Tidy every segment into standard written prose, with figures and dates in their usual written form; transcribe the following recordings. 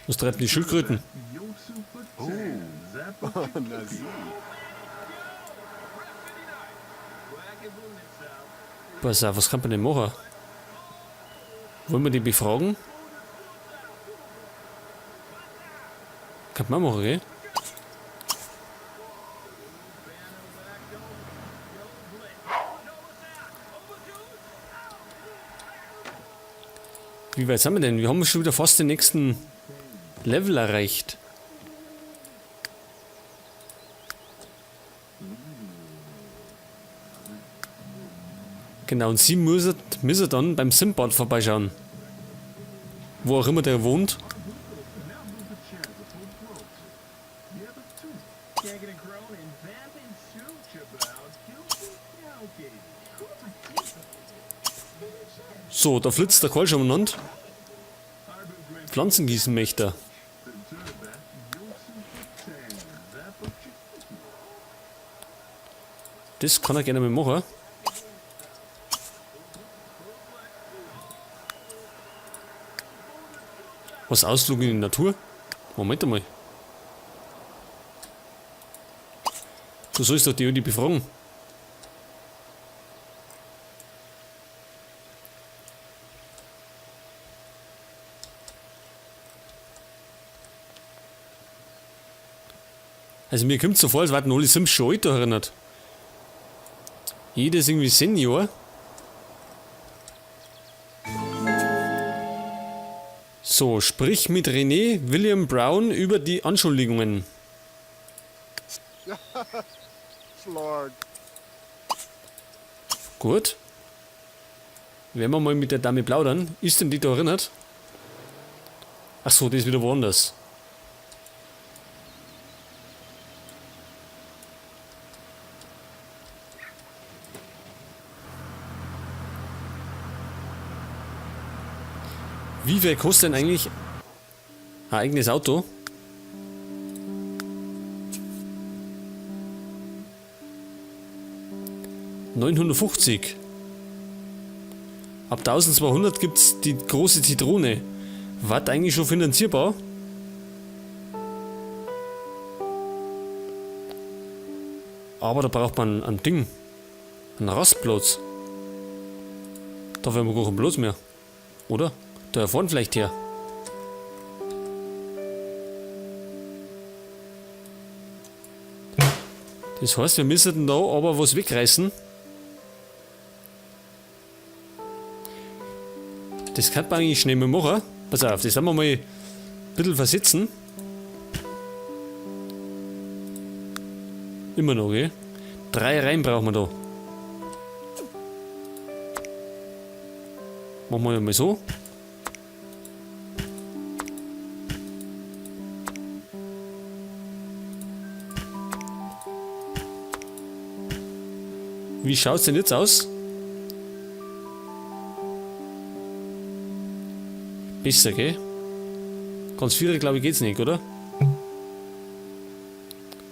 Was treiben die Schildkröten? Pass auf, was kann man denn machen? Wollen wir die befragen? Kann man machen, gell? Wie weit sind wir denn? Wir haben schon wieder fast den nächsten Level erreicht. Genau, und sie müssen dann beim Simbad vorbeischauen. Wo auch immer der wohnt. So, da flitzt der Keul schon umeinander. Pflanzengießen möchte er. Das kann er gerne mal machen. Was Ausflug in die Natur? Moment einmal. Du sollst doch die befragen. Also mir kommt so vor, als wären alle Sims schon alt erinnert. Jeder ist irgendwie Senior. So, sprich mit René William Brown über die Anschuldigungen. Gut. Werden wir mal mit der Dame plaudern. Ist denn die da erinnert? Ach so, die ist wieder woanders. Wie viel kostet denn eigentlich ein eigenes Auto? $950. Ab 1200 gibt es die große Zitrone. Was eigentlich schon finanzierbar? Aber da braucht man ein Ding. Einen Rastplatz. Da werden wir gar keinen Platz mehr. Oder? Da vorne vielleicht her. Das heißt, wir müssen da aber was wegreißen. Das kann man eigentlich schnell mal machen. Pass auf, das haben wir mal ein bisschen versetzen. Immer noch, gell? 3 Reihen brauchen wir da. Machen wir mal so. Wie schaut es denn jetzt aus? Besser, gell? Ganz viel, glaube ich, geht's nicht, oder?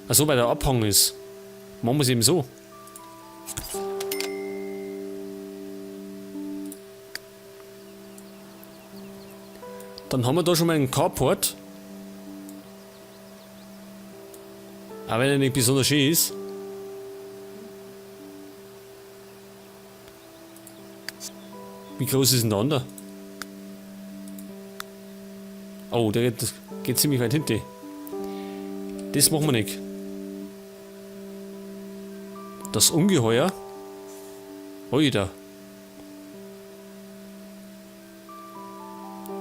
Achso, weil der Abhang ist. Machen wir es eben so. Dann haben wir da schon mal einen Carport. Auch wenn er nicht besonders schön ist. Wie groß ist denn der andere? Oh, der geht ziemlich weit hinten. Das machen wir nicht. Das Ungeheuer. Oida.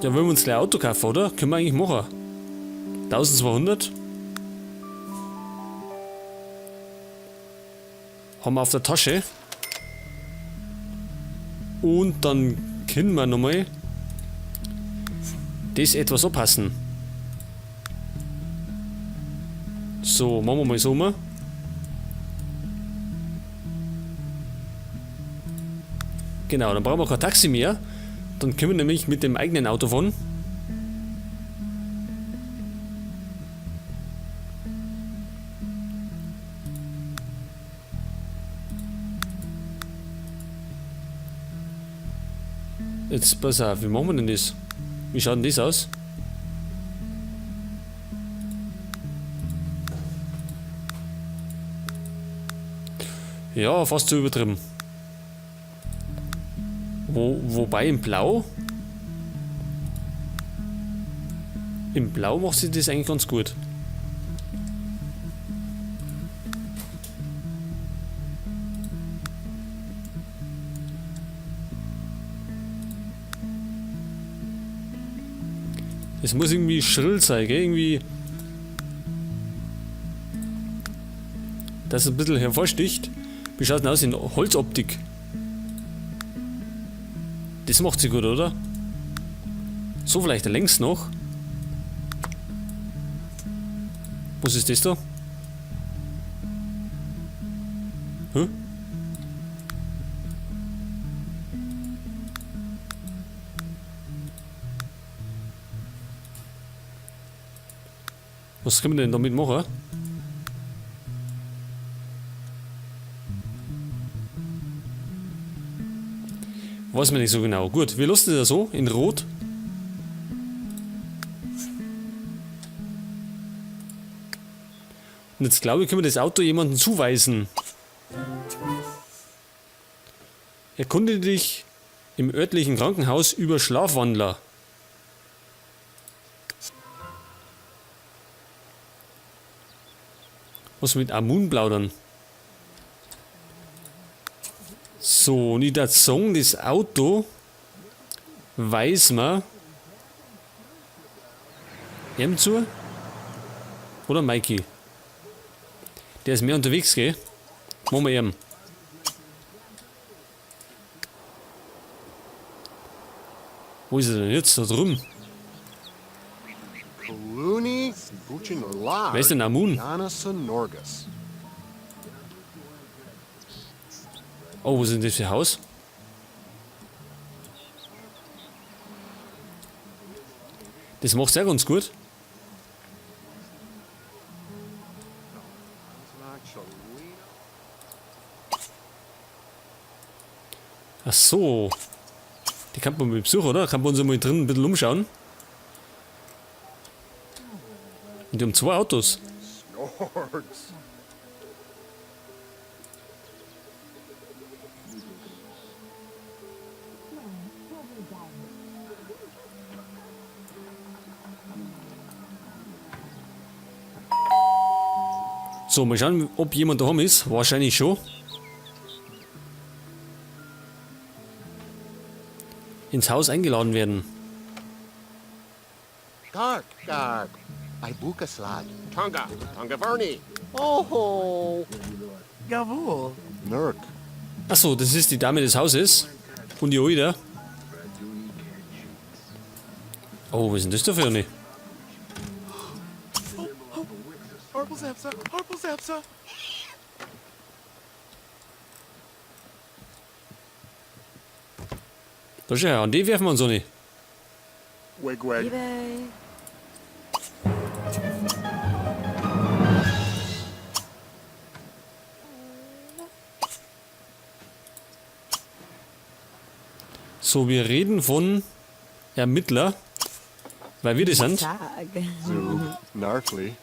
Ja, wollen wir uns gleich ein Auto kaufen, oder? Können wir eigentlich machen. 1200. Haben wir auf der Tasche. Und dann können wir nochmal das etwas anpassen. So, machen wir mal so mal. Genau, dann brauchen wir kein Taxi mehr. Dann können wir nämlich mit dem eigenen Auto fahren. Jetzt pass auf, wie machen wir denn das? Wie schaut denn das aus? Ja, fast zu übertrieben. Wobei im Blau. Im Blau macht sie das eigentlich ganz gut. Es muss irgendwie schrill sein, gell? Irgendwie. Dass es ein bisschen hervorsticht. Wie schaut es denn aus in Holzoptik? Das macht sie gut, oder? So vielleicht längs noch. Was ist das da? Hä? Was können wir denn damit machen? Weiß man nicht so genau. Gut, wir lassen das ja so, in Rot. Und jetzt glaube ich, können wir das Auto jemandem zuweisen. Erkunde dich im örtlichen Krankenhaus über Schlafwandler. Was mit Amun plaudern? So, und ich würde sagen, das Auto weiß man ihm zu? Oder Mikey? Der ist mehr unterwegs, gell? Machen wir ihm. Wo ist er denn jetzt? Da drüben. Wer ist denn Amun? Oh, wo ist denn das für ein Haus? Das macht sehr ganz gut. Ach so. Die kann man mit besuchen, oder? Kann man uns mal drin ein bisschen umschauen. Und die haben 2 Autos. So, mal schauen, ob jemand daheim ist. Wahrscheinlich schon. Ins Haus eingeladen werden. Garg, Garg. Bei Bukaslag. Tonga, Tonga Verni. Oh. Jawohl. Nurk. Achso, das ist die Dame des Hauses. Und die Oida. Oh, was ist denn das da für eine? Harpelzapsa, Harpelzapsa. Da schau her, an die werfen wir uns so nicht. Wig, wig. eBay. So, wir reden von Ermittler, weil wir die sind. Tag. Zug, Narkly.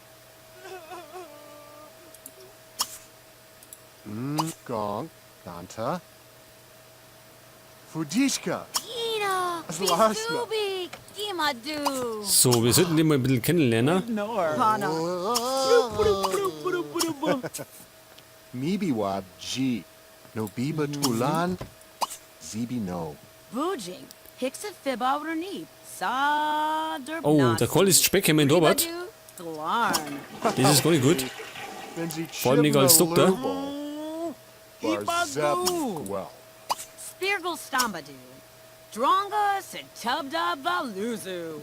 Gong, Danta. Fudishka. Ina, Slasna. Bisubi, Gimadu. So, wir sollten den mal ein bisschen kennenlernen. Hana. Mibiwab G. No Biba Tulan. Zibi no. Bujing. Hixa Fibba Runi. Sa Derb. Oh, der Call ist Speck, in Robert. Glarn. Das ist gar nicht gut. Wenn sie Vor allem nicht als Doktor. Well. Spirgle Stambadu. Dronga Setubda Valuzu.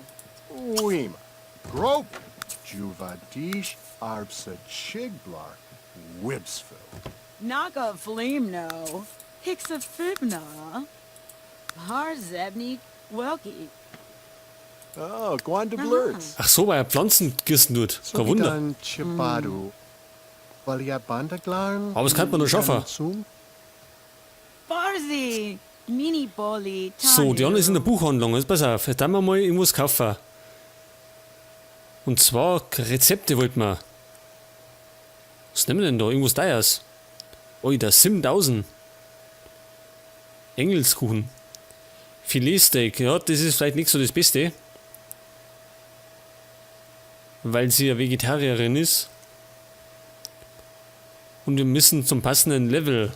Uima. Grope. Juvadish Arbsa Chiglar. Wibsville. Naga Flimno. Hixa Fibna. Harzebni Welki. Oh, Gwanda Blurts. Ach so, weil er Pflanzen gießen tut. Kein Wunder. Dann Chipadu. Valia Bandaglarn. Aber das kann man doch schaffen. Barzi. Mini Boli, So, die andere ist in der Tanu. Buchhandlung. Jetzt pass auf, da wir mal irgendwas kaufen. Und zwar Rezepte wollten wir. Was nehmen wir denn da? Irgendwas Teures. Alter, 7000. Engelskuchen. Filetsteak, ja, das ist vielleicht nicht so das Beste. Weil sie ja Vegetarierin ist. Und wir müssen zum passenden Level.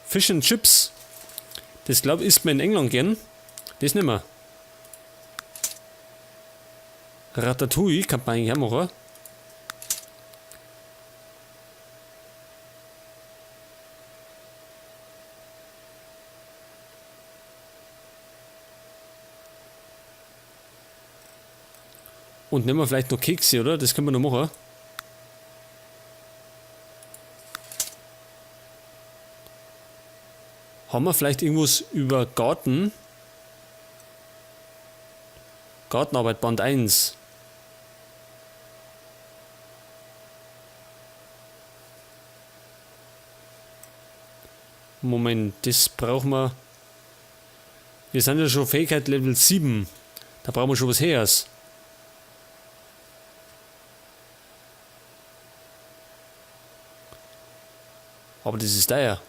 Fish and Chips. Das glaube ich isst man in England gern. Das nehmen wir. Ratatouille kann man eigentlich auch machen. Und nehmen wir vielleicht noch Kekse, oder? Das können wir noch machen. Haben wir vielleicht irgendwas über Gartenarbeit Band 1? Moment, das brauchen wir. Wir sind ja schon Fähigkeit Level 7. Da brauchen wir schon was Heres. Aber das ist teuer.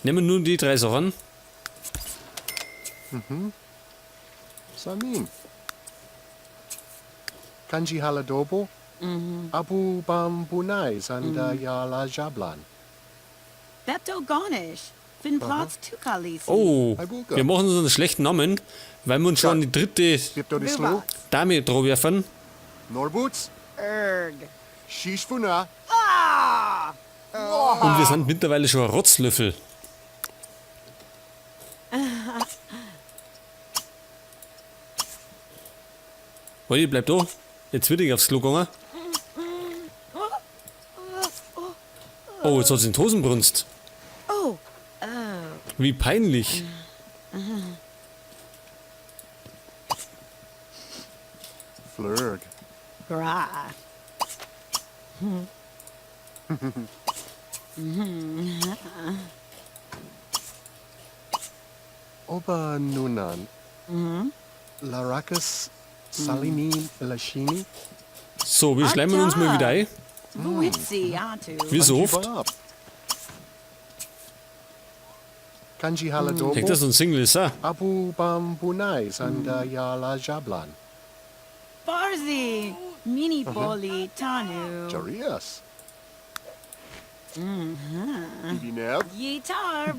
Nehmen wir nur die 3 Sachen. Samin. Kanji Haladobo. Abu Bambunai Sanda Yala Jablan. Bepto Garnish. Fin Plots Tukalisi. Oh, Ibuka. wir machen uns einen schlechten Namen, weil wir uns schon an die dritte Bipto Dislu. Dame drauf werfen. Norbuts. Erg. Shishfuna. Ah! Und wir sind mittlerweile schon ein Rotzlöffel. Wolli, bleib da. Jetzt wird ich aufs Klo gegangen. Oh, jetzt hat sie in die Hosen brunst. Oh. Wie peinlich. Flurg. Gra. Oba Nunan. Laracus Salini Lashini. So, wir schleimen uns mal wieder ein. Witsi, Atu. Wie so oft. Bob. Kanji Haladobo. Denkt das ein Single ist, ah? Abu Bambunai Sanda Yala Jablan. Barzi. Mini Boli, Tanu. Jarias. Ibineb. Yetarb.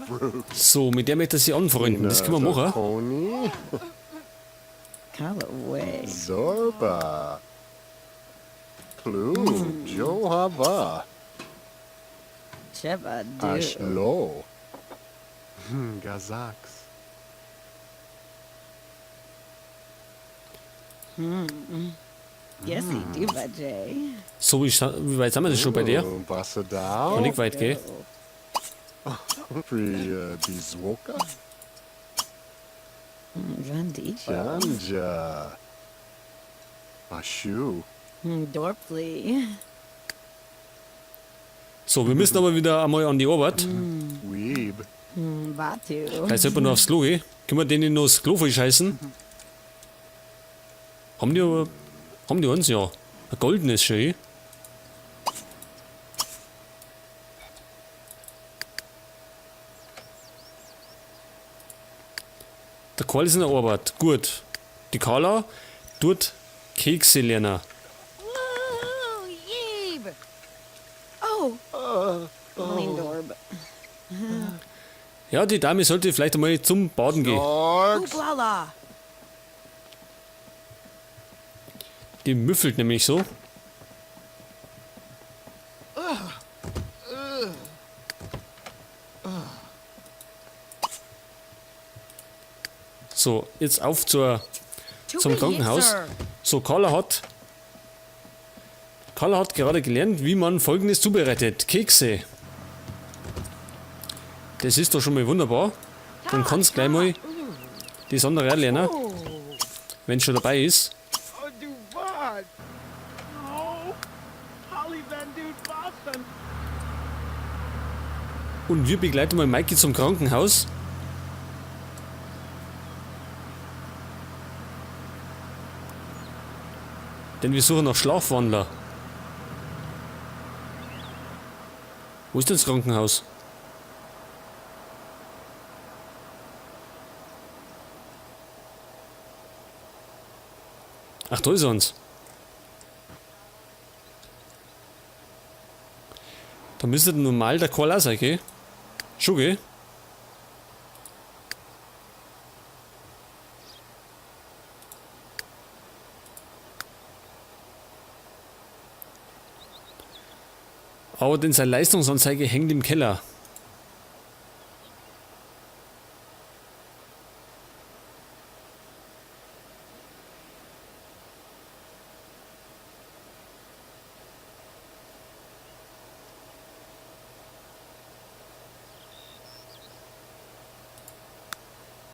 So, mit der möchte ich sie anfreunden. Das können wir machen. Koni. Callaway. Zorba. Klum. Johava. Cheba do. Ashlo. Gazaks. Yes, he do, Jay. So, wie weit sind wir denn schon bei der? Basadao. Noch nicht weit, gell? Pri Bizwoka. Vandicha. Janja. Ashu. Dorply. So, wir müssen aber wieder einmal an die Arbeit. Weeb. Batu. Vielleicht sollten wir noch aufs Klo gehen. Können wir denen noch das Klo vollscheißen? Haben die uns ja. Ein goldenes schön. Der Karl ist in der Arbeit. Gut. Die Carla tut Kekse lernen. Woo! Yeeb! Oh. Lindorb. Ja, die Dame sollte vielleicht einmal zum Baden gehen. Dogs. Ublala. Die müffelt nämlich so. So, jetzt auf zum Krankenhaus. So, Carla hat gerade gelernt, wie man Folgendes zubereitet. Kekse. Das ist doch schon mal wunderbar. Dann kannst gleich mal die Sandra lernen, wenn schon dabei ist. Oh, du was? Oh, Holly Van Dude Boston. Und wir begleiten mal Mikey zum Krankenhaus. Denn wir suchen nach Schlafwandler. Wo ist denn das Krankenhaus? Ach, da ist uns. Da müsste normal der Call auch sein, gell? Schon, gell? Aber denn seine Leistungsanzeige hängt im Keller.